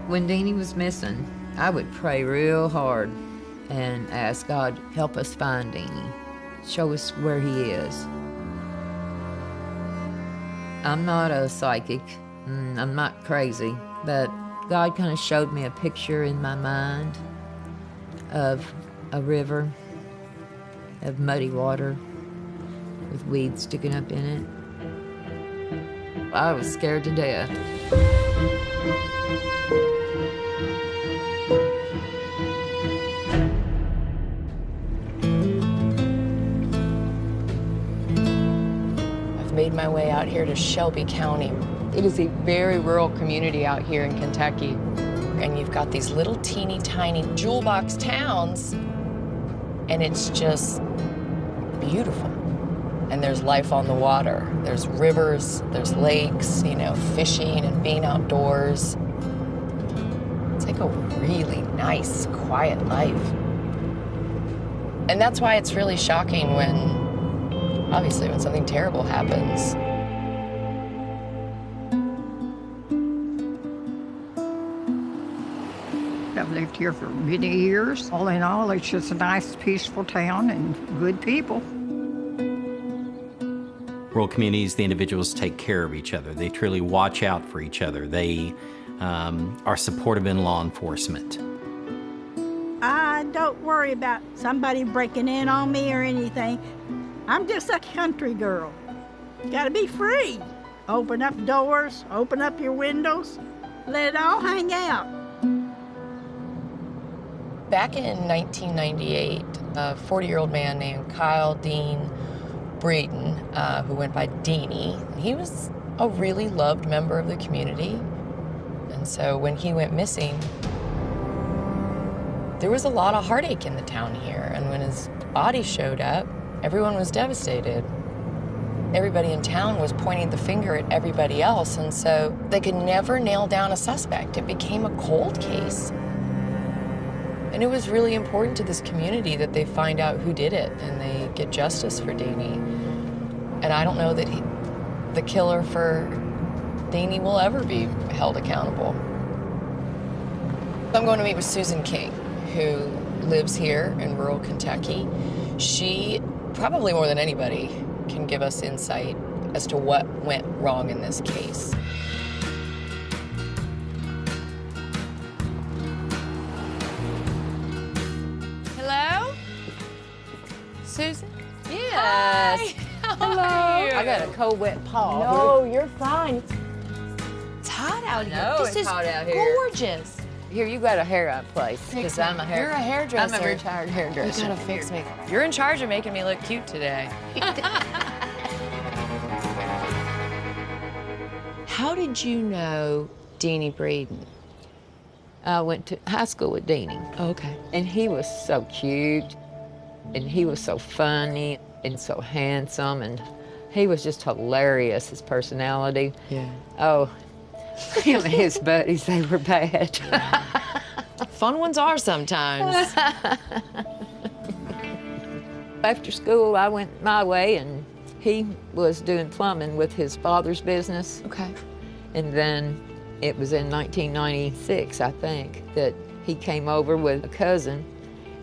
When Deanie was missing, I would pray real hard and ask God, help us find Deanie. Show us where he is. I'm not a psychic, I'm not crazy, but God kind of showed me a picture in my mind of a river of muddy water with weeds sticking up in it. I was scared to death. I've made my way out here to Shelby County. It is a very rural community out here in Kentucky. And you've got these little teeny tiny jewel box towns, and it's just beautiful. And there's life on the water. There's rivers, there's lakes, you know, fishing and being outdoors. It's like a really nice, quiet life. And that's why it's really shocking when something terrible happens. I've lived here for many years. All in all, it's just a nice, peaceful town and good people. Rural communities, the individuals take care of each other. They truly watch out for each other. They are supportive in law enforcement. I don't worry about somebody breaking in on me or anything. I'm just a country girl. Gotta be free. Open up doors, open up your windows, let it all hang out. Back in 1998, a 40-year-old man named Kyle Dean Breeden, who went by Deanie, he was a really loved member of the community. And so when he went missing, there was a lot of heartache in the town here. And when his body showed up, everyone was devastated. Everybody in town was pointing the finger at everybody else, and so they could never nail down a suspect. It became a cold case. And it was really important to this community that they find out who did it and they get justice for Deanie. And I don't know that the killer for Deanie will ever be held accountable. I'm going to meet with Susan King, who lives here in rural Kentucky. She, probably more than anybody, can give us insight as to what went wrong in this case. Hello? Susan? Yes. Hi. Hello. I got a cold, wet paw. No, you're fine. It's hot out here. know This it's is hot out here. gorgeous. Here, you got a hair up place. Because I'm a You're a hairdresser. I'm a retired hairdresser. You gotta fix me. You're in charge of making me look cute today. How did you know Deanie Breeden? I went to high school with Deanie. Oh, okay. And he was so cute, and he was so funny, and so handsome, and he was just hilarious, his personality. Yeah. Oh, him and his buddies, they were bad. Fun ones are sometimes. After school, I went my way, and he was doing plumbing with his father's business. Okay. And then it was in 1996, I think, that he came over with a cousin,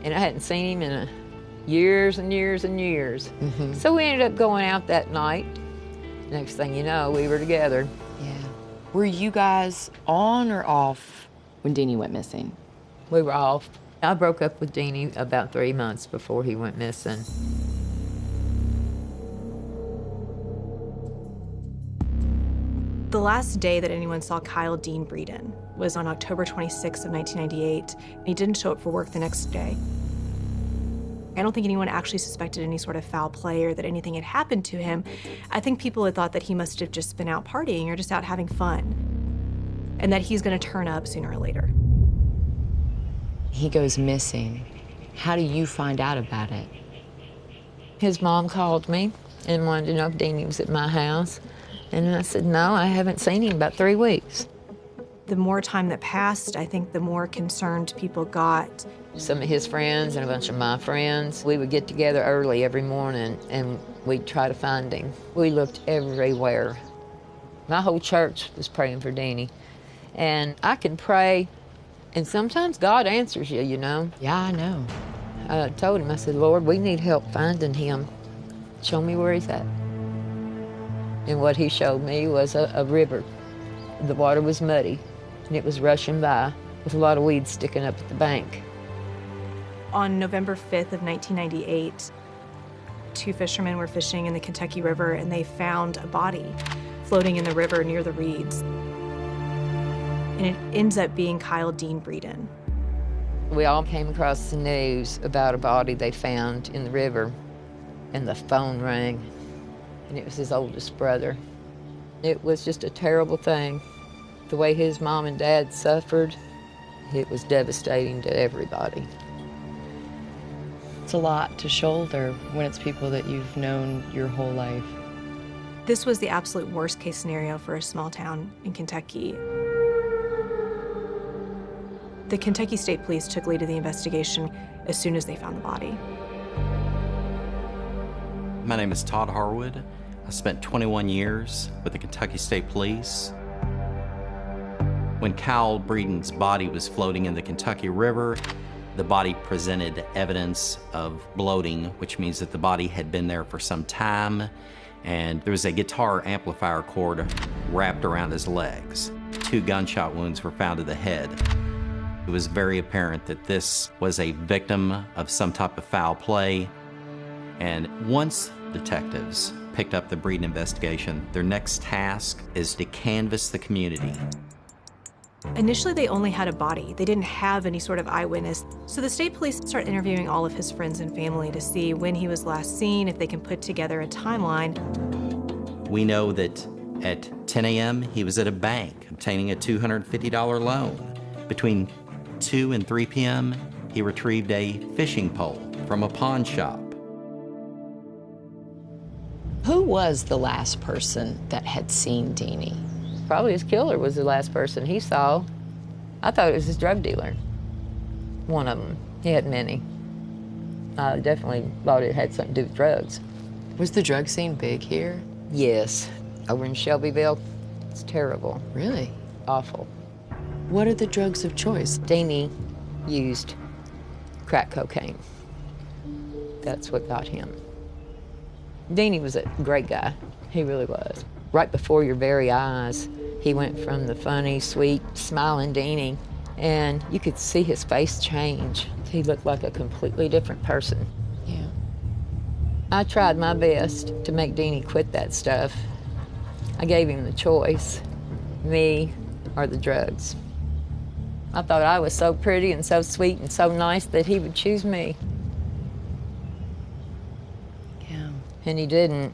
and I hadn't seen him in years and years and years. Mm-hmm. So we ended up going out that night. Next thing you know, we were together. Yeah. Were you guys on or off when Deanie went missing? We were off. I broke up with Deanie about 3 months before he went missing. The last day that anyone saw Kyle Dean Breeden was on October 26th of 1998, and he didn't show up for work the next day. I don't think anyone actually suspected any sort of foul play or that anything had happened to him. I think people had thought that he must have just been out partying or just out having fun, and that he's gonna turn up sooner or later. He goes missing. How do you find out about it? His mom called me and wanted to know if Deanie was at my house. And I said, no, I haven't seen him in about 3 weeks. The more time that passed, I think the more concerned people got. Some of his friends and a bunch of my friends, we would get together early every morning and we'd try to find him. We looked everywhere. My whole church was praying for Deanie. And I can pray, and sometimes God answers you, you know. Yeah, I know. I told him, I said, Lord, we need help finding him. Show me where he's at. And what he showed me was a river. The water was muddy, and it was rushing by with a lot of weeds sticking up at the bank. On November 5th of 1998, 2 fishermen were fishing in the Kentucky River, and they found a body floating in the river near the reeds. And it ends up being Kyle Dean Breeden. We all came across the news about a body they found in the river, and the phone rang, and it was his oldest brother. It was just a terrible thing. The way his mom and dad suffered, it was devastating to everybody. It's a lot to shoulder when it's people that you've known your whole life. This was the absolute worst case scenario for a small town in Kentucky. The Kentucky State Police took lead of the investigation as soon as they found the body. My name is Todd Harwood. I spent 21 years with the Kentucky State Police. When Kyle Breeden's body was floating in the Kentucky River, the body presented evidence of bloating, which means that the body had been there for some time, and there was a guitar amplifier cord wrapped around his legs. 2 gunshot wounds were found to the head. It was very apparent that this was a victim of some type of foul play. And once detectives picked up the Breeden investigation, their next task is to canvass the community. Initially, they only had a body. They didn't have any sort of eyewitness. So the state police start interviewing all of his friends and family to see when he was last seen, if they can put together a timeline. We know that at 10 a.m., he was at a bank obtaining a $250 loan. Between 2 and 3 p.m., he retrieved a fishing pole from a pawn shop. Who was the last person that had seen Deanie? Probably his killer was the last person he saw. I thought it was his drug dealer. One of them. He had many. I definitely thought it had something to do with drugs. Was the drug scene big here? Yes. Over in Shelbyville, it's terrible. Really? Awful. What are the drugs of choice? Deanie used crack cocaine. That's what got him. Deanie was a great guy. He really was. Right before your very eyes, he went from the funny, sweet, smiling Deanie, and you could see his face change. He looked like a completely different person. Yeah. I tried my best to make Deanie quit that stuff. I gave him the choice, me or the drugs. I thought I was so pretty and so sweet and so nice that he would choose me. Yeah. And he didn't.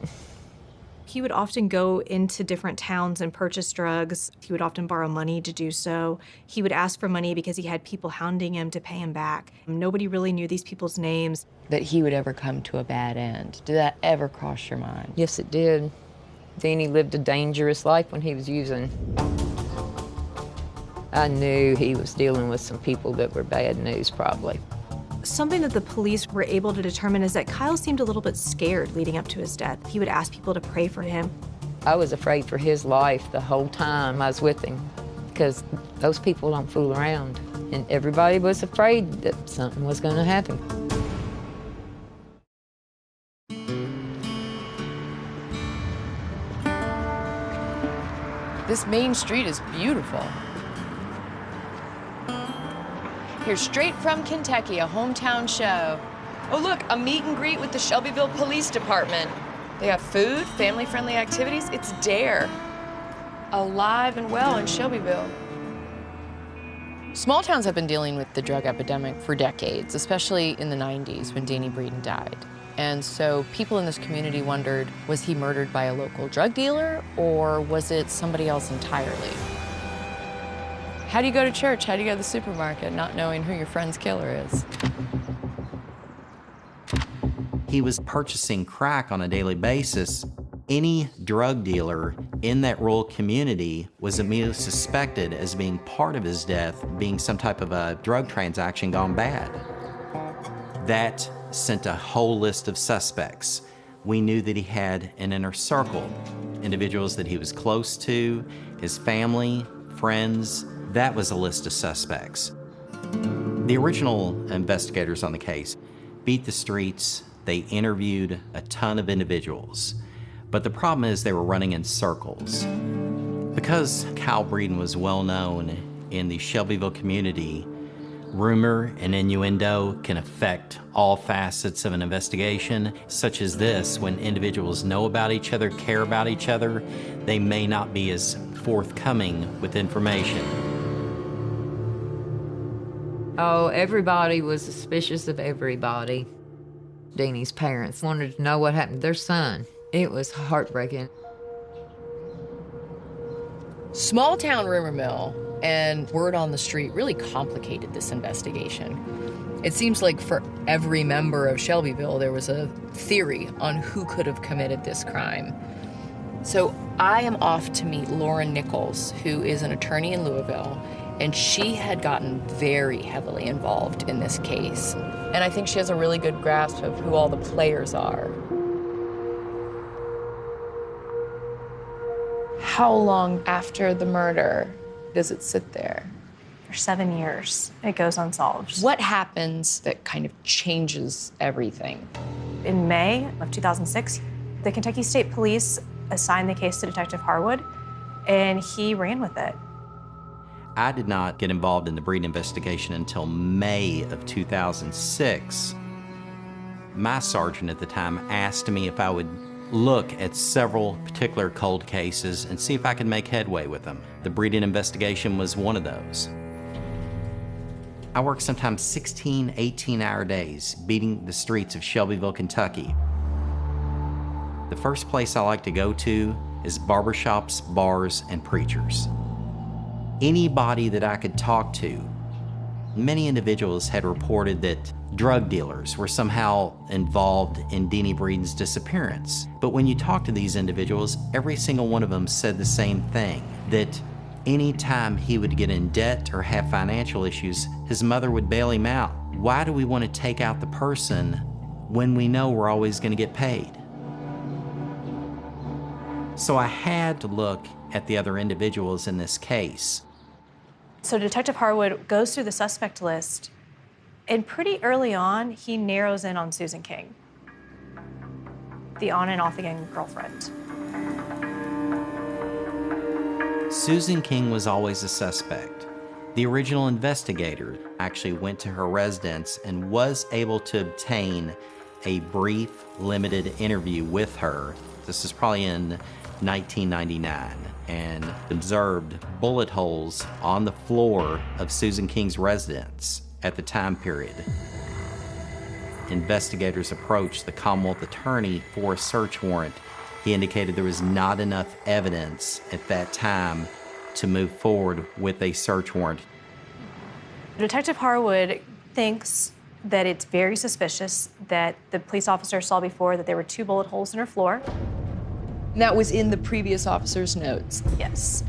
He would often go into different towns and purchase drugs. He would often borrow money to do so. He would ask for money because he had people hounding him to pay him back. Nobody really knew these people's names. That he would ever come to a bad end. Did that ever cross your mind? Yes, it did. Deanie lived a dangerous life when he was using. I knew he was dealing with some people that were bad news, probably. Something that the police were able to determine is that Kyle seemed a little bit scared leading up to his death. He would ask people to pray for him. I was afraid for his life the whole time I was with him, because those people don't fool around. And everybody was afraid that something was going to happen. This main street is beautiful. Here's straight from Kentucky, a hometown show. Oh look, a meet and greet with the Shelbyville Police Department. They have food, family-friendly activities. It's DARE. Alive and well in Shelbyville. Small towns have been dealing with the drug epidemic for decades, especially in the 90s when Deanie Breeden died. And so people in this community wondered, was he murdered by a local drug dealer or was it somebody else entirely? How do you go to church? How do you go to the supermarket not knowing who your friend's killer is? He was purchasing crack on a daily basis. Any drug dealer in that rural community was immediately suspected as being part of his death, being some type of a drug transaction gone bad. That sent a whole list of suspects. We knew that he had an inner circle, individuals that he was close to, his family, friends, That was a list of suspects. The original investigators on the case beat the streets. They interviewed a ton of individuals. But the problem is they were running in circles. Because Kyle Breeden was well known in the Shelbyville community, rumor and innuendo can affect all facets of an investigation, such as this. When individuals know about each other, care about each other, they may not be as forthcoming with information. Oh, everybody was suspicious of everybody. Deanie's parents wanted to know what happened to their son. It was heartbreaking. Small town rumor mill and word on the street really complicated this investigation. It seems like for every member of Shelbyville, there was a theory on who could have committed this crime. So I am off to meet Lauren Nichols, who is an attorney in Louisville, and she had gotten very heavily involved in this case. And I think she has a really good grasp of who all the players are. How long after the murder does it sit there? For 7 years, it goes unsolved. What happens that kind of changes everything? In May of 2006, the Kentucky State Police assigned the case to Detective Harwood, and he ran with it. I did not get involved in the Breeden investigation until May of 2006. My sergeant at the time asked me if I would look at several particular cold cases and see if I could make headway with them. The Breeden investigation was one of those. I worked sometimes 16, 18-hour days beating the streets of Shelbyville, Kentucky. The first place I like to go to is barbershops, bars, and preachers. Anybody that I could talk to. Many individuals had reported that drug dealers were somehow involved in Deanie Breeden's disappearance. But when you talk to these individuals, every single one of them said the same thing, that anytime he would get in debt or have financial issues, his mother would bail him out. Why do we want to take out the person when we know we're always going to get paid? So I had to look at the other individuals in this case. So Detective Harwood goes through the suspect list, and pretty early on, he narrows in on Susan King, the on and off again girlfriend. Susan King was always a suspect. The original investigator actually went to her residence and was able to obtain a brief, limited interview with her. This is probably in 1999, and observed bullet holes on the floor of Susan King's residence at the time period. Investigators approached the Commonwealth attorney for a search warrant. He indicated there was not enough evidence at that time to move forward with a search warrant. Detective Harwood thinks that it's very suspicious that the police officer saw before that there were 2 bullet holes in her floor. And that was in the previous officer's notes. Yes.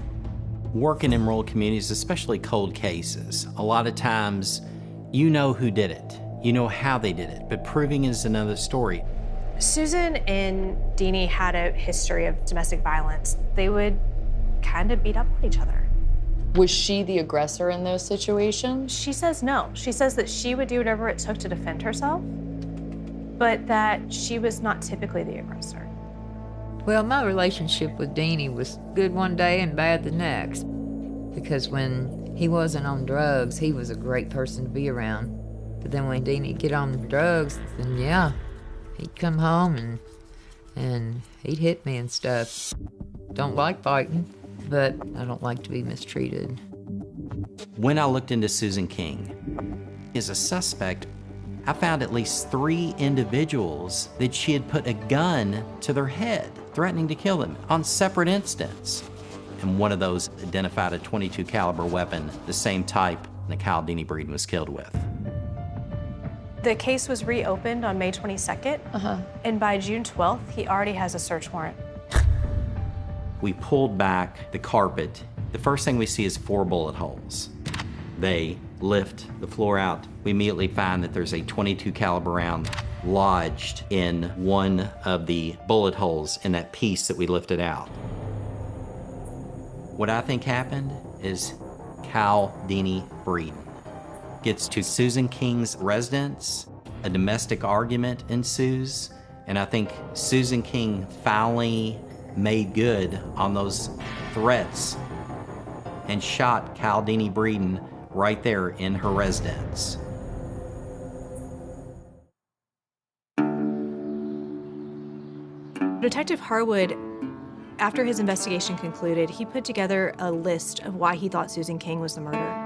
Working in rural communities, especially cold cases, a lot of times you know who did it, you know how they did it, but proving is another story. Susan and Deanie had a history of domestic violence. They would kind of beat up on each other. Was she the aggressor in those situations? She says no. She says that she would do whatever it took to defend herself, but that she was not typically the aggressor. Well, my relationship with Deanie was good one day and bad the next. Because when he wasn't on drugs, he was a great person to be around. But then when Deanie get on drugs, then yeah, he'd come home and he'd hit me and stuff. Don't like fighting, but I don't like to be mistreated. When I looked into Susan King as a suspect, I found at least 3 individuals that she had put a gun to their head, threatening to kill them on separate incidents. And one of those identified a .22 caliber weapon, the same type that Kyle Deanie Breeden was killed with. The case was reopened on May 22nd, and by June 12th, he already has a search warrant. We pulled back the carpet. The first thing we see is 4 bullet holes. They lift the floor out. We immediately find that there's a .22 caliber round lodged in one of the bullet holes in that piece that we lifted out. What I think happened is Cal Deanie Breeden. Gets to Susan King's residence, a domestic argument ensues, and I think Susan King finally made good on those threats and shot Cal Deanie Breeden right there in her residence. Detective Harwood, after his investigation concluded, he put together a list of why he thought Susan King was the murderer.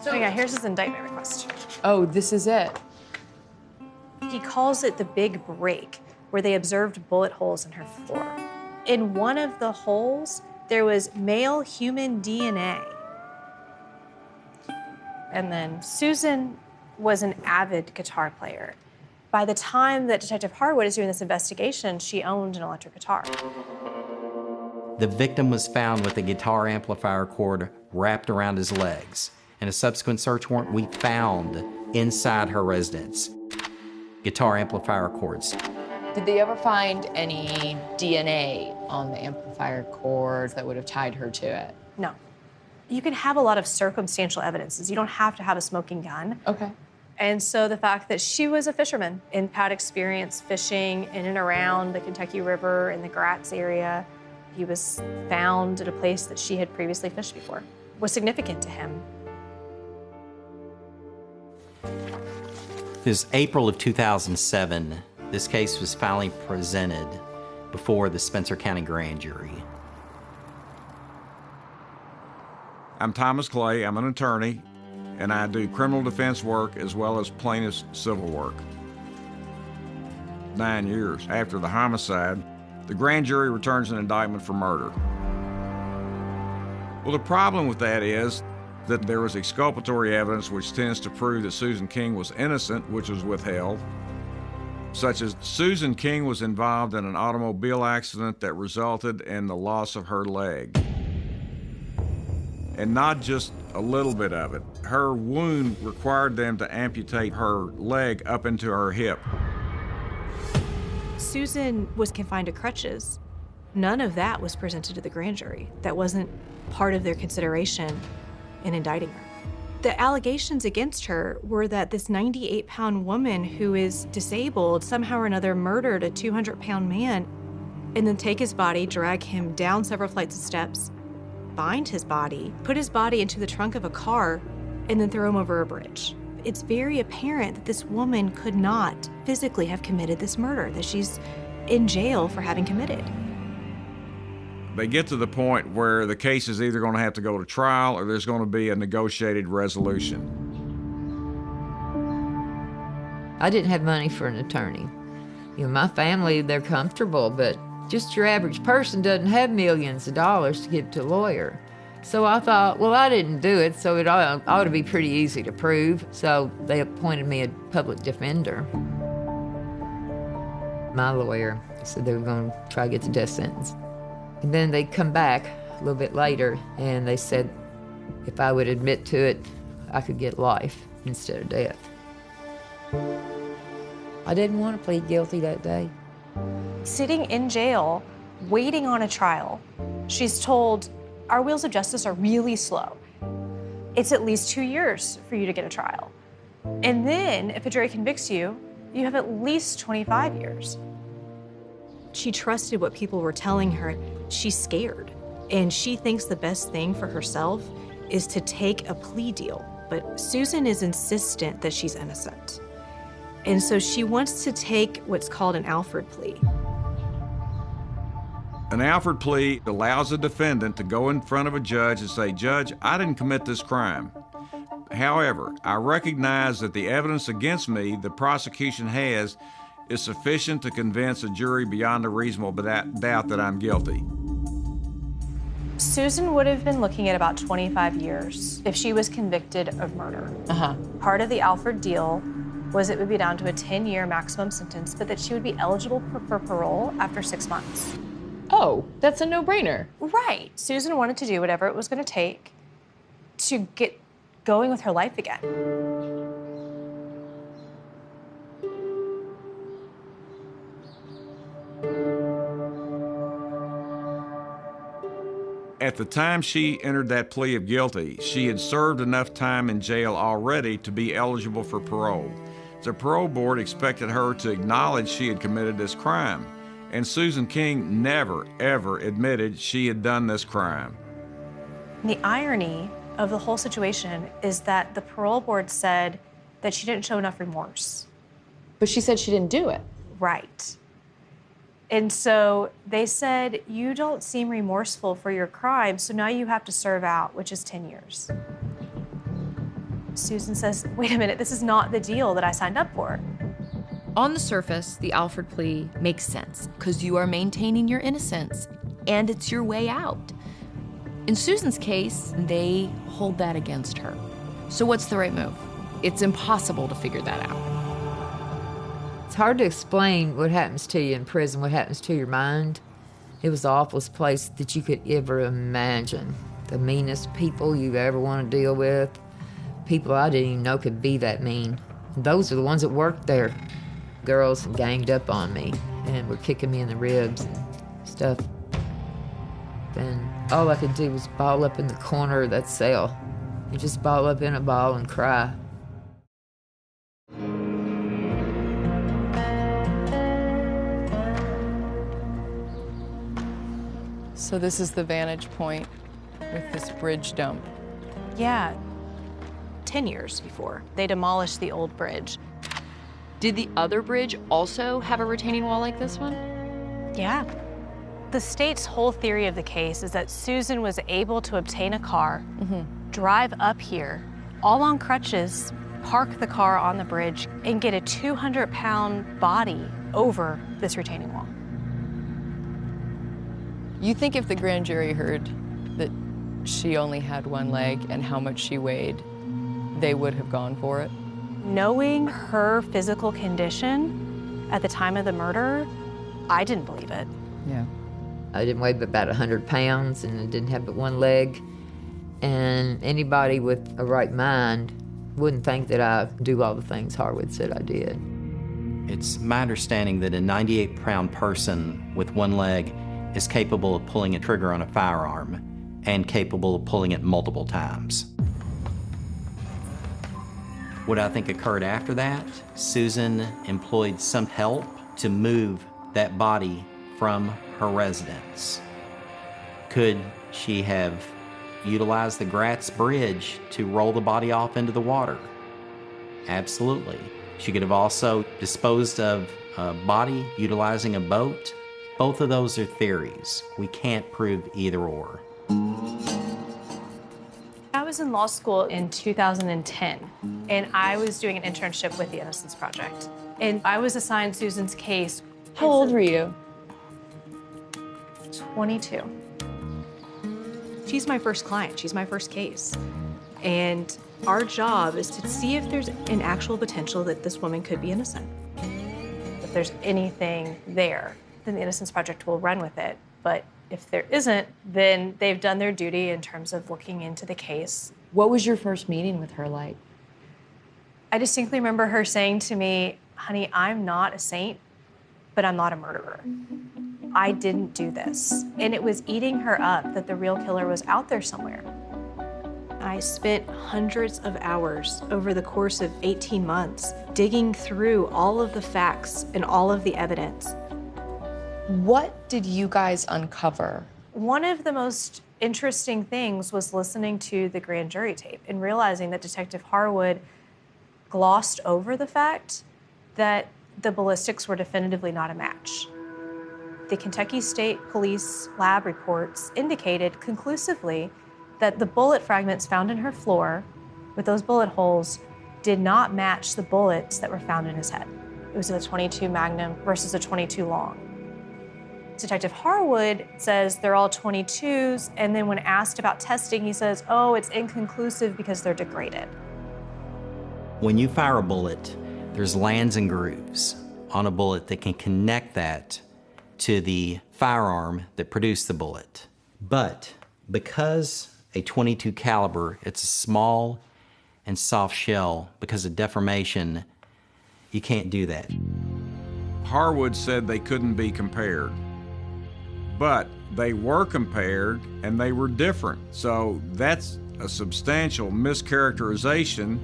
So yeah, here's his indictment request. Oh, this is it. He calls it the big break, where they observed bullet holes in her floor. In one of the holes, there was male human DNA. And then Susan was an avid guitar player. By the time that Detective Harwood is doing this investigation, she owned an electric guitar. The victim was found with a guitar amplifier cord wrapped around his legs. In a subsequent search warrant, we found inside her residence guitar amplifier cords. Did they ever find any DNA on the amplifier cords that would have tied her to it? No. You can have a lot of circumstantial evidences. You don't have to have a smoking gun. Okay. And so the fact that she was a fisherman and had experience fishing in and around the Kentucky River in the Gratz area, he was found at a place that she had previously fished before, was significant to him. It was April of 2007. This case was finally presented before the Spencer County Grand Jury. I'm Thomas Clay. I'm an attorney, and I do criminal defense work as well as plaintiff's civil work. 9 years after the homicide, the grand jury returns an indictment for murder. Well, the problem with that is that there was exculpatory evidence which tends to prove that Susan King was innocent, which was withheld, such as Susan King was involved in an automobile accident that resulted in the loss of her leg. And not just a little bit of it. Her wound required them to amputate her leg up into her hip. Susan was confined to crutches. None of that was presented to the grand jury. That wasn't part of their consideration in indicting her. The allegations against her were that this 98-pound woman who is disabled somehow or another murdered a 200-pound man and then take his body, drag him down several flights of steps, bind his body, put his body into the trunk of a car, and then throw him over a bridge. It's very apparent that this woman could not physically have committed this murder, that she's in jail for having committed. They get to the point where the case is either going to have to go to trial or there's going to be a negotiated resolution. I didn't have money for an attorney. You know, my family, they're comfortable, but just your average person doesn't have millions of dollars to give to a lawyer. So I thought, well, I didn't do it, so it ought to be pretty easy to prove. So they appointed me a public defender. My lawyer said they were going to try to get the death sentence. And then they come back a little bit later, and they said if I would admit to it, I could get life instead of death. I didn't want to plead guilty that day. Sitting in jail, waiting on a trial, she's told, our wheels of justice are really slow. It's at least 2 years for you to get a trial. And then, if a jury convicts you, you have at least 25 years. She trusted what people were telling her. She's scared, and she thinks the best thing for herself is to take a plea deal. But Susan is insistent that she's innocent. And so she wants to take what's called an Alford plea. An Alford plea allows a defendant to go in front of a judge and say, "Judge, I didn't commit this crime. However, I recognize that the evidence against me the prosecution has is sufficient to convince a jury beyond a reasonable doubt that I'm guilty." Susan would have been looking at about 25 years if she was convicted of murder. Part of the Alford deal was it would be down to a 10-year maximum sentence, but that she would be eligible for parole after 6 months. Oh, that's a no-brainer. Right. Susan wanted to do whatever it was going to take to get going with her life again. At the time she entered that plea of guilty, she had served enough time in jail already to be eligible for parole. The parole board expected her to acknowledge she had committed this crime, and Susan King never, ever admitted she had done this crime. The irony of the whole situation is that the parole board said that she didn't show enough remorse. But she said she didn't do it. Right. And so they said, you don't seem remorseful for your crime, so now you have to serve out, which is 10 years. Susan says, wait a minute, this is not the deal that I signed up for. On the surface, the Alford plea makes sense because you are maintaining your innocence and it's your way out. In Susan's case, they hold that against her. So what's the right move? It's impossible to figure that out. It's hard to explain what happens to you in prison, what happens to your mind. It was the awfulest place that you could ever imagine. The meanest people you ever want to deal with. People I didn't even know could be that mean. And those are the ones that worked there. Girls ganged up on me and were kicking me in the ribs and stuff. And all I could do was ball up in the corner of that cell. And just ball up in a ball and cry. So this is the vantage point with this bridge dump. Yeah, 10 years before. They demolished the old bridge. Did the other bridge also have a retaining wall like this one? Yeah. The state's whole theory of the case is that Susan was able to obtain a car, drive up here, all on crutches, park the car on the bridge, and get a 200-pound body over this retaining wall. You think if the grand jury heard that she only had one leg and how much she weighed, they would have gone for it? Knowing her physical condition at the time of the murder, I didn't believe it. Yeah. I didn't weigh but about 100 pounds and I didn't have but one leg. And anybody with a right mind wouldn't think that I do all the things Harwood said I did. It's my understanding that a 98-pound person with one leg is capable of pulling a trigger on a firearm and capable of pulling it multiple times. What I think occurred after that, Susan employed some help to move that body from her residence. Could she have utilized the Gratz Bridge to roll the body off into the water? Absolutely. She could have also disposed of a body utilizing a boat. Both of those are theories. We can't prove either or. I was in law school in 2010, and I was doing an internship with the Innocence Project. And I was assigned Susan's case. How old were you? 22. She's my first client. She's my first case. And our job is to see if there's an actual potential that this woman could be innocent. If there's anything there, then the Innocence Project will run with it. But if there isn't, then they've done their duty in terms of looking into the case. What was your first meeting with her like? I distinctly remember her saying to me, honey, I'm not a saint, but I'm not a murderer. I didn't do this. And it was eating her up that the real killer was out there somewhere. I spent hundreds of hours over the course of 18 months digging through all of the facts and all of the evidence. What did you guys uncover? One of the most interesting things was listening to the grand jury tape and realizing that Detective Harwood glossed over the fact that the ballistics were definitively not a match. The Kentucky State Police lab reports indicated conclusively that the bullet fragments found in her floor with those bullet holes did not match the bullets that were found in his head. It was a 22 Magnum versus a 22 long. Detective Harwood says they're all 22s, and then when asked about testing, he says, oh, it's inconclusive because they're degraded. When you fire a bullet, there's lands and grooves on a bullet that can connect that to the firearm that produced the bullet. But because a 22 caliber, it's a small and soft shell, because of deformation, you can't do that. Harwood said they couldn't be compared. but they were compared and they were different. So that's a substantial mischaracterization.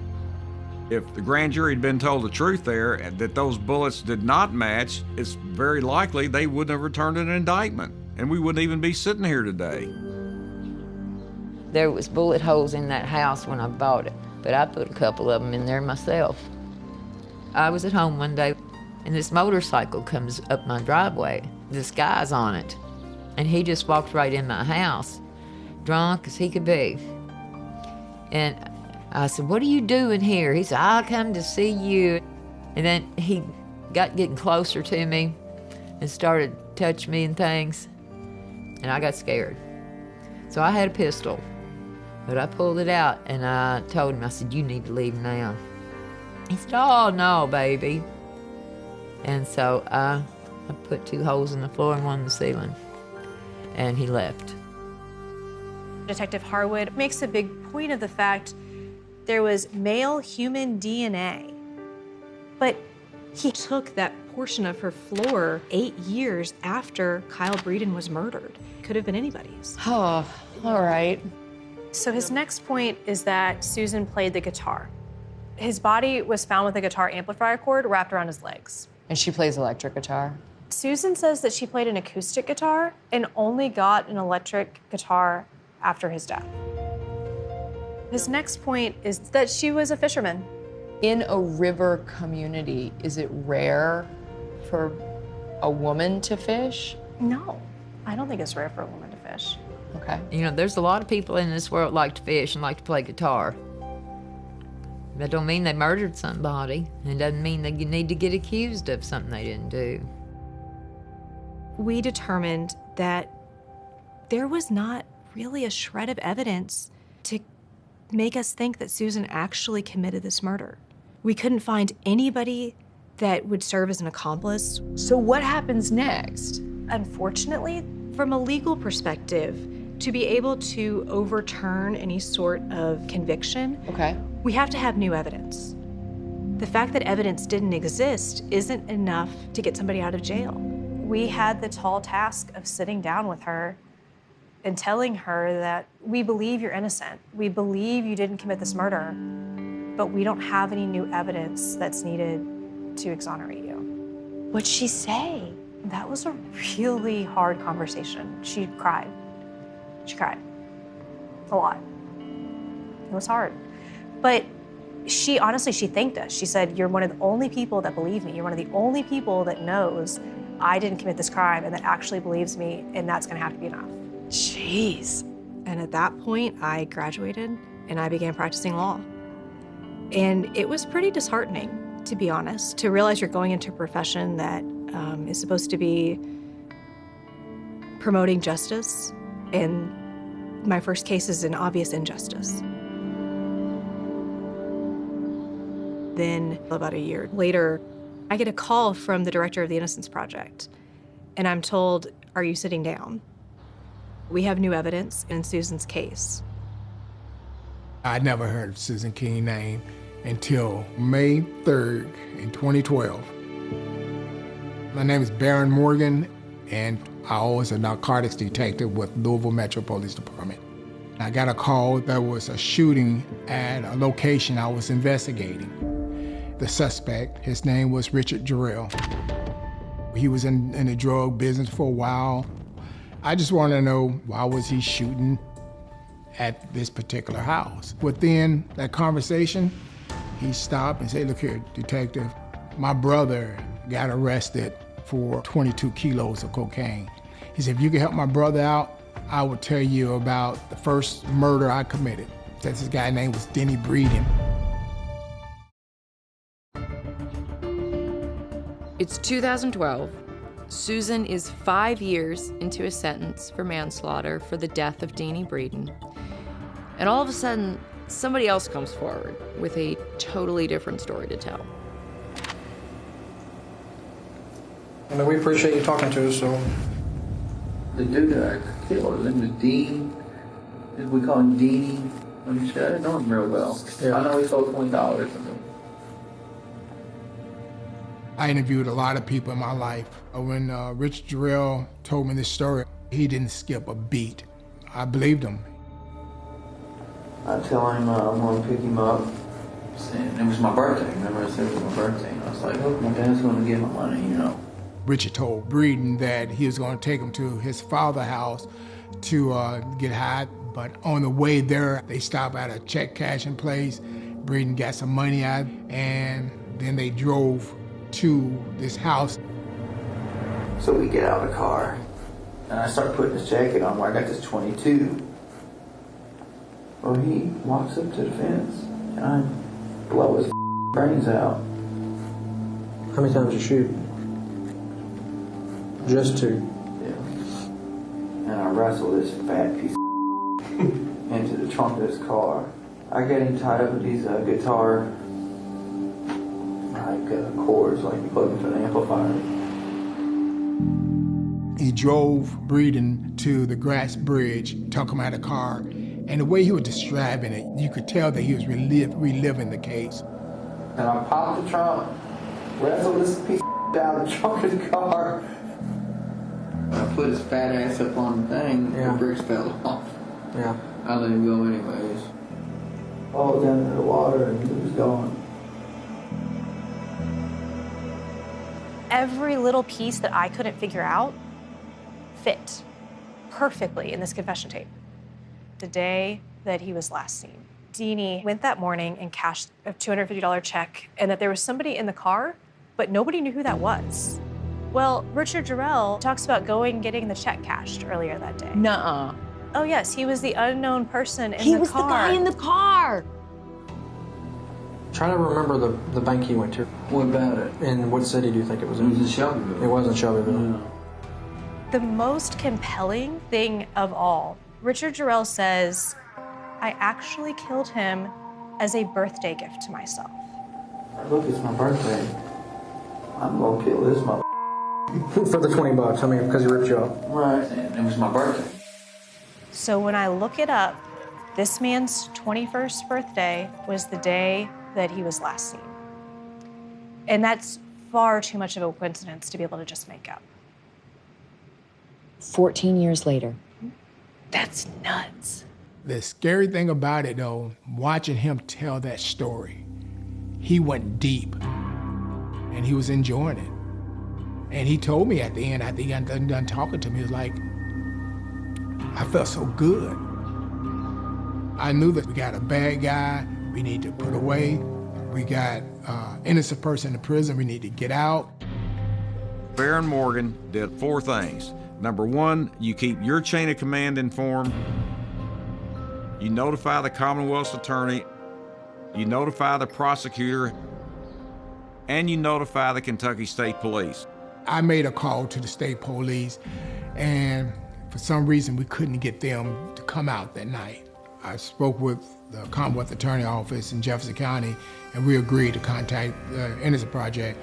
If the grand jury had been told the truth there and that those bullets did not match, it's very likely they wouldn't have returned an indictment, and we wouldn't even be sitting here today. There was bullet holes in that house when I bought it, but I put a couple of them in there myself. I was at home one day, and this motorcycle comes up my driveway. This guy's on it, and he just walked right in my house, drunk as he could be. And I said, "What are you doing here?" He said, "I come to see you." And then he got getting closer to me and started touching me and things, and I got scared. So I had a pistol, but I pulled it out and I told him, I said, "You need to leave now." He said, "Oh, no, baby." And so I put 2 holes in the floor and 1 in the ceiling, and he left. Detective Harwood makes a big point of the fact there was male human DNA, but he took that portion of her floor 8 years after Kyle Breeden was murdered. Could have been anybody's. Oh, all right. So his next point is that Susan played the guitar. His body was found with a guitar amplifier cord wrapped around his legs. And she plays electric guitar? Susan says that she played an acoustic guitar and only got an electric guitar after his death. His next point is that she was a fisherman. In a river community, is it rare for a woman to fish? No, I don't think it's rare for a woman to fish. Okay. You know, there's a lot of people in this world like to fish and like to play guitar. That don't mean they murdered somebody. It doesn't mean that you need to get accused of something they didn't do. We determined that there was not really a shred of evidence to make us think that Susan actually committed this murder. We couldn't find anybody that would serve as an accomplice. So what happens next? Unfortunately, from a legal perspective, to be able to overturn any sort of conviction, Okay. we have to have new evidence. The fact that evidence didn't exist isn't enough to get somebody out of jail. We had the tall task of sitting down with her and telling her that we believe you're innocent. We believe you didn't commit this murder, but we don't have any new evidence that's needed to exonerate you. What'd she say? That was a really hard conversation. She cried. She cried a lot. It was hard. But she honestly, she thanked us. She said, "You're one of the only people that believe me. You're one of the only people that knows I didn't commit this crime and that actually believes me, and that's gonna have to be enough." Jeez. And at that point, I graduated and I began practicing law. And it was pretty disheartening, to be honest, to realize you're going into a profession that is supposed to be promoting justice, and my first case is an obvious injustice. Then, about a year later, I get a call from the director of the Innocence Project, and I'm told, "Are you sitting down? We have new evidence in Susan's case." I'd never heard of Susan King's name until May 3rd in 2012. My name is Baron Morgan, and I was a narcotics detective with Louisville Metro Police Department. I got a call there was a shooting at a location I was investigating. The suspect, his name was Richard Jarrell. He was in the drug business for a while. I just wanted to know, why was he shooting at this particular house? Within that conversation, he stopped and said, "Look here, detective, my brother got arrested for 22 kilos of cocaine." He said, "If you can help my brother out, I will tell you about the first murder I committed." This guy name was Denny Breeden. It's 2012. Susan is 5 years into a sentence for manslaughter for the death of Denny Breeden. And all of a sudden, somebody else comes forward with a totally different story to tell. I mean, we appreciate you talking to us, so. The dude that I killed, his name was Dean. We call him Deanie. I didn't know him real well. Yeah. I know he sold $20 from him. I interviewed a lot of people in my life. When Richard Jarrell told me this story, He didn't skip a beat. I believed him. I tell him I'm going to pick him up. And it was my birthday. Remember I said it was my birthday. And I was like, look, my dad's going to give my money, you know. Richard told Breeden that he was going to take him to his father's house to get high, but on the way there, they stopped at a check cashing place. Breeden got some money out, and then they drove to this house. So we get out of the car, and I start putting his jacket on where I got this 22. Well, he walks up to the fence, and I blow his brains out. How many times did you shoot? Just 2. Yeah. And I wrestle this fat piece of into the trunk of his car. I get him tied up with these guitar cords, like you plug into an amplifier. He drove Breeden to the grass bridge, took him out of the car, and the way he was describing it, you could tell that he was reliving the case. And I popped the trunk, wrestled this piece of out of the trunk of the car. I put his fat ass up on the thing, and the brakes fell off. Yeah. I let him go anyways. All down into the water, and he was gone. Every little piece that I couldn't figure out fit perfectly in this confession tape. The day that he was last seen. Deanie went that morning and cashed a $250 check, and that there was somebody in the car, but nobody knew who that was. Well, Richard Jarrell talks about going and getting the check cashed earlier that day. Nuh-uh. Oh yes, he was the unknown person in the car. He was the guy in the car. Try to remember the bank he went to. What about it? And what city do you think it was in? It was in Shelbyville. It was in Shelbyville. Yeah. The most compelling thing of all, Richard Jarrell says, I actually killed him as a birthday gift to myself. Look, it's my birthday. I'm gonna kill this mother. For the $20, I mean, because he ripped you off. Right, and it was my birthday. So when I look it up, this man's 21st birthday was the day that he was last seen. And that's far too much of a coincidence to be able to just make up. 14 years later. That's nuts. The scary thing about it, though, watching him tell that story, he went deep, and he was enjoying it. And he told me at the end, after he got done talking to me, he was like, I felt so good. I knew that we got a bad guy we need to put away. We got innocent person in prison we need to get out. Baron Morgan did 4 things. Number 1, you keep your chain of command informed. You notify the Commonwealth's attorney. You notify the prosecutor. And you notify the Kentucky State Police. I made a call to the state police, and for some reason we couldn't get them to come out that night. I spoke with the Commonwealth Attorney Office in Jefferson County, and we agreed to contact the Innocent Project.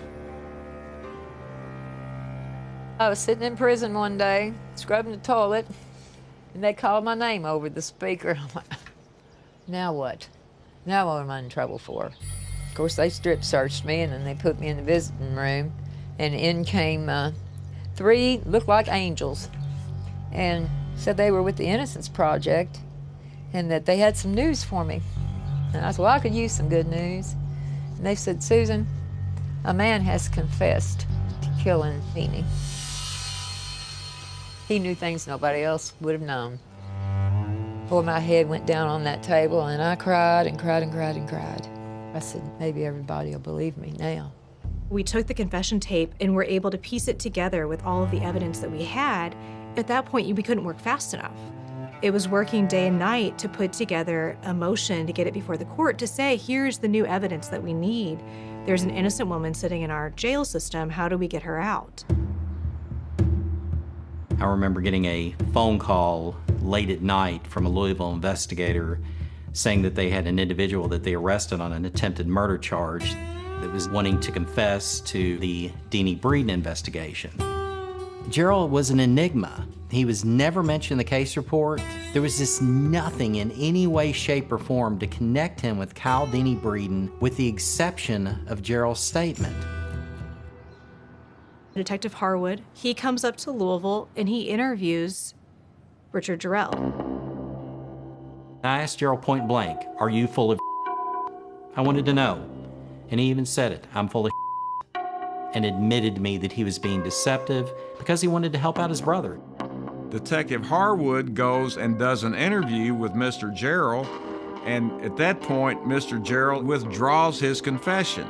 I was sitting in prison one day, scrubbing the toilet, and they called my name over the speaker. I'm like, now what? Now what am I in trouble for? Of course, they strip searched me, and then they put me in the visiting room, and in came 3 looked like angels, and said they were with the Innocence Project, and that they had some news for me. And I said, well, I could use some good news. And they said, Susan, a man has confessed to killing Deanie. He knew things nobody else would have known. Boy, my head went down on that table, and I cried and cried and cried and cried. I said, maybe everybody will believe me now. We took the confession tape and were able to piece it together with all of the evidence that we had. At that point, we couldn't work fast enough. It was working day and night to put together a motion to get it before the court to say, here's the new evidence that we need. There's an innocent woman sitting in our jail system. How do we get her out? I remember getting a phone call late at night from a Louisville investigator saying that they had an individual that they arrested on an attempted murder charge that was wanting to confess to the Deanie Breeden investigation. Gerald was an enigma. He was never mentioned in the case report. There was just nothing in any way, shape, or form to connect him with Kyle Deanie Breeden, with the exception of Gerald's statement. Detective Harwood, he comes up to Louisville and he interviews Richard Jarrell. I asked Gerald point blank, "Are you full of I wanted to know. And he even said it, "I'm full of and admitted to me that he was being deceptive because he wanted to help out his brother. Detective Harwood goes and does an interview with Mr. Gerald, and at that point, Mr. Gerald withdraws his confession.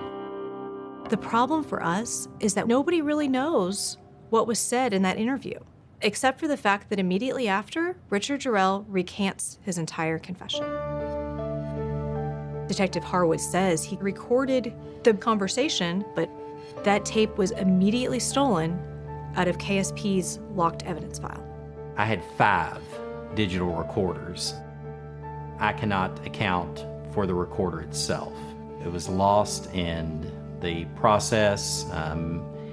The problem for us is that nobody really knows what was said in that interview, except for the fact that immediately after, Richard Jarrell recants his entire confession. Detective Harwood says he recorded the conversation, but that tape was immediately stolen out of KSP's locked evidence file. I had 5 digital recorders. I cannot account for the recorder itself. It was lost in the process.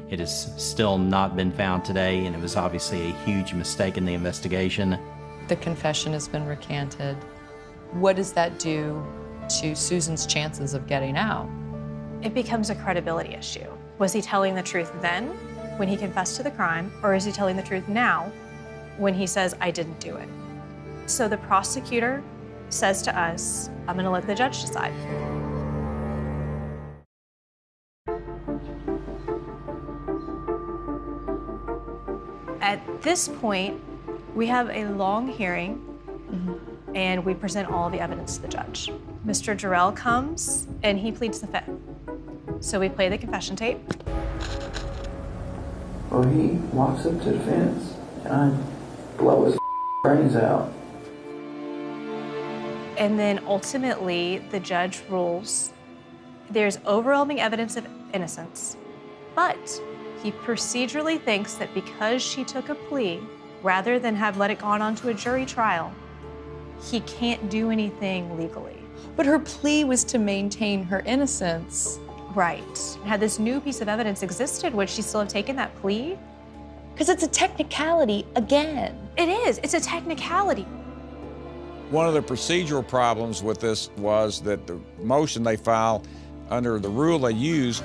It has still not been found today, and it was obviously a huge mistake in the investigation. The confession has been recanted. What does that do to Susan's chances of getting out? It becomes a credibility issue. Was he telling the truth then, when he confessed to the crime, or is he telling the truth now, when he says, "I didn't do it"? So the prosecutor says to us, "I'm gonna let the judge decide." At this point, we have a long hearing, and we present all the evidence to the judge. Mr. Jarrell comes, and he pleads the fifth. So we play the confession tape. Well, he walks up to the fence, and I blow his brains out. And then ultimately, the judge rules there's overwhelming evidence of innocence, but he procedurally thinks that because she took a plea, rather than have let it gone on to a jury trial, he can't do anything legally. But her plea was to maintain her innocence. Right. Had this new piece of evidence existed, would she still have taken that plea? Because it's a technicality again. It is. It's a technicality. One of the procedural problems with this was that the motion they filed under the rule they used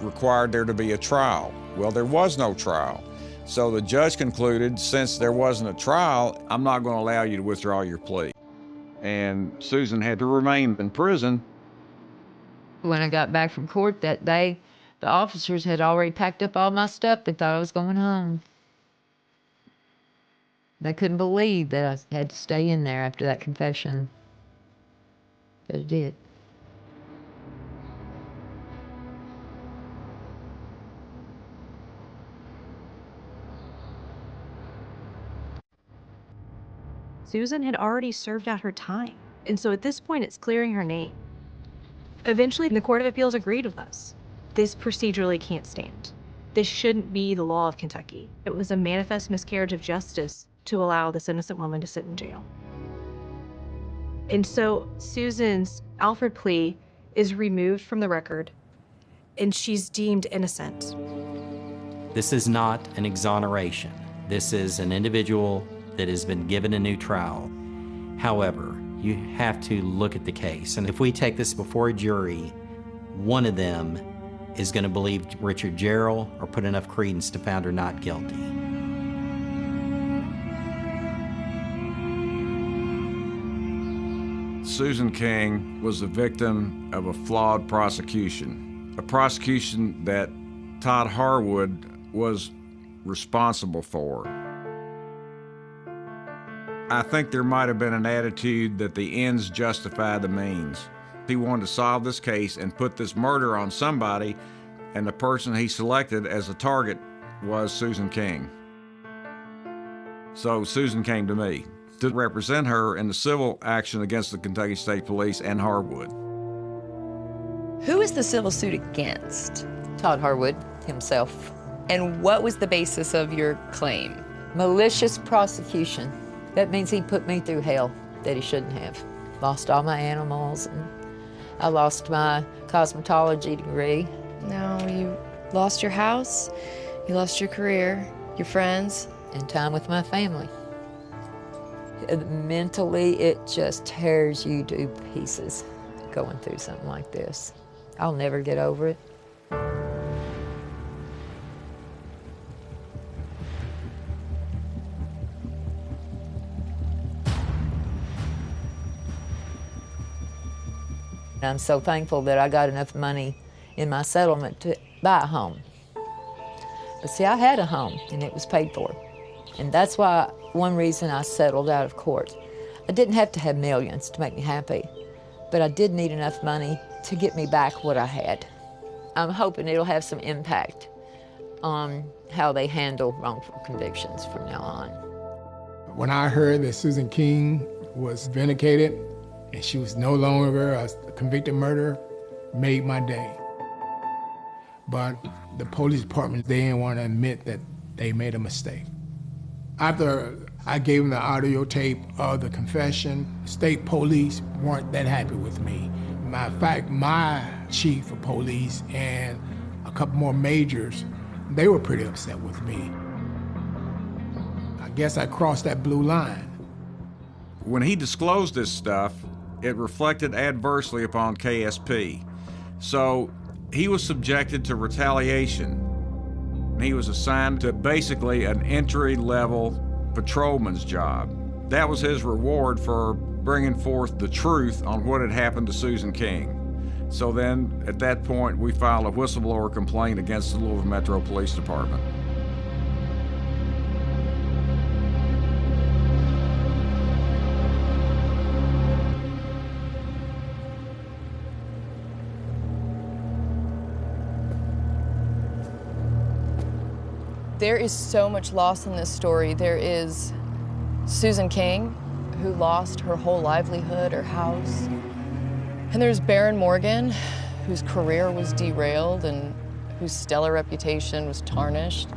required there to be a trial. Well, there was no trial. So the judge concluded, since there wasn't a trial, I'm not going to allow you to withdraw your plea. And Susan had to remain in prison. When I got back from court that day, the officers had already packed up all my stuff. They thought I was going home. They couldn't believe that I had to stay in there after that confession. But I did. Susan had already served out her time, and so at this point, it's clearing her name. Eventually, the Court of Appeals agreed with us. This procedurally can't stand. This shouldn't be the law of Kentucky. It was a manifest miscarriage of justice to allow this innocent woman to sit in jail. And so Susan's Alford plea is removed from the record, and she's deemed innocent. This is not an exoneration. This is an individual that has been given a new trial. However, you have to look at the case. And if we take this before a jury, one of them is going to believe Richard Jarrell or put enough credence to find her not guilty. Susan King was the victim of a flawed prosecution, a prosecution that Todd Harwood was responsible for. I think there might have been an attitude that the ends justify the means. He wanted to solve this case and put this murder on somebody, and the person he selected as a target was Susan King. So Susan came to me to represent her in the civil action against the Kentucky State Police and Harwood. Who is the civil suit against? Todd Harwood himself. And what was the basis of your claim? Malicious prosecution. That means he put me through hell that he shouldn't have. Lost all my animals, and I lost my cosmetology degree. No, you lost your house, you lost your career, your friends. And time with my family. Mentally, it just tears you to pieces going through something like this. I'll never get over it. I'm so thankful that I got enough money in my settlement to buy a home. But see, I had a home and it was paid for. And that's why one reason I settled out of court. I didn't have to have millions to make me happy, but I did need enough money to get me back what I had. I'm hoping it'll have some impact on how they handle wrongful convictions from now on. When I heard that Susan King was vindicated and she was no longer a convicted murderer, made my day. But the police department, they didn't want to admit that they made a mistake. After I gave them the audio tape of the confession, state police weren't that happy with me. Matter of fact, my chief of police and a couple more majors, they were pretty upset with me. I guess I crossed that blue line. When he disclosed this stuff, it reflected adversely upon KSP. So he was subjected to retaliation. He was assigned to basically an entry-level patrolman's job. That was his reward for bringing forth the truth on what had happened to Susan King. So then, at that point, we filed a whistleblower complaint against the Louisville Metro Police Department. There is so much loss in this story. There is Susan King, who lost her whole livelihood, her house. And there's Baron Morgan, whose career was derailed and whose stellar reputation was tarnished.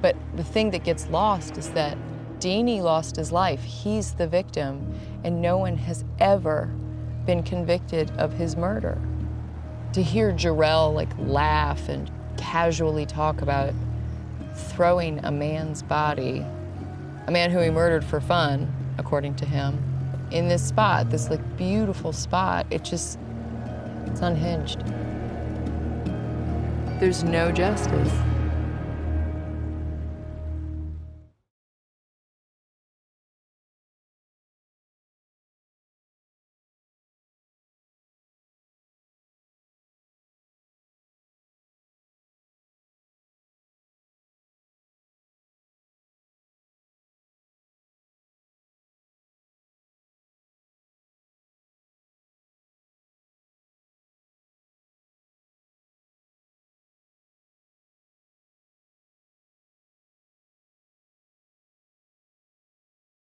But the thing that gets lost is that Deanie lost his life. He's the victim, and no one has ever been convicted of his murder. To hear Jarrell laugh and casually talk about throwing a man's body, a man who he murdered for fun, according to him, in this spot, this beautiful spot, it's unhinged. There's no justice.